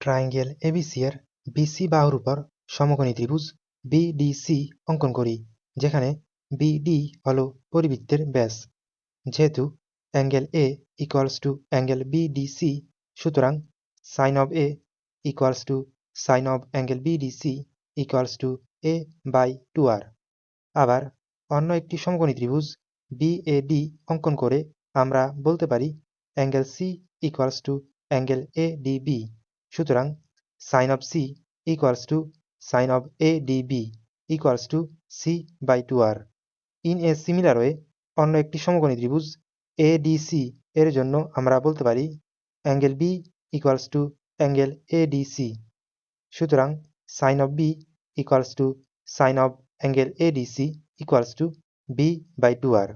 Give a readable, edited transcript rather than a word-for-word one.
Triangle ABC এর BC বাহুর উপর সমকোণী ত্রিভুজ বিডিসি অঙ্কন করি, যেখানে বিডি হল পরিবৃত্তের ব্যাস। যেহেতু angle A equals to angle BDC, সুতরাং sine of A equals to sine of angle BDC equals to a by 2r। আবার অন্য একটি সমকোণী ত্রিভুজ বিএডি অঙ্কন করে আমরা বলতে পারি angle C equals to angle ADB, সুতরাং sine of C equals to sine of ADB equals to C by 2r। In a similar way, অন্য একটি সমকোণী ত্রিভুজ এডিসি এর জন্য আমরা বলতে পারি angle B equals to angle ADC, সুতরাং sine of B equals to sine of angle ADC equals to B by 2r।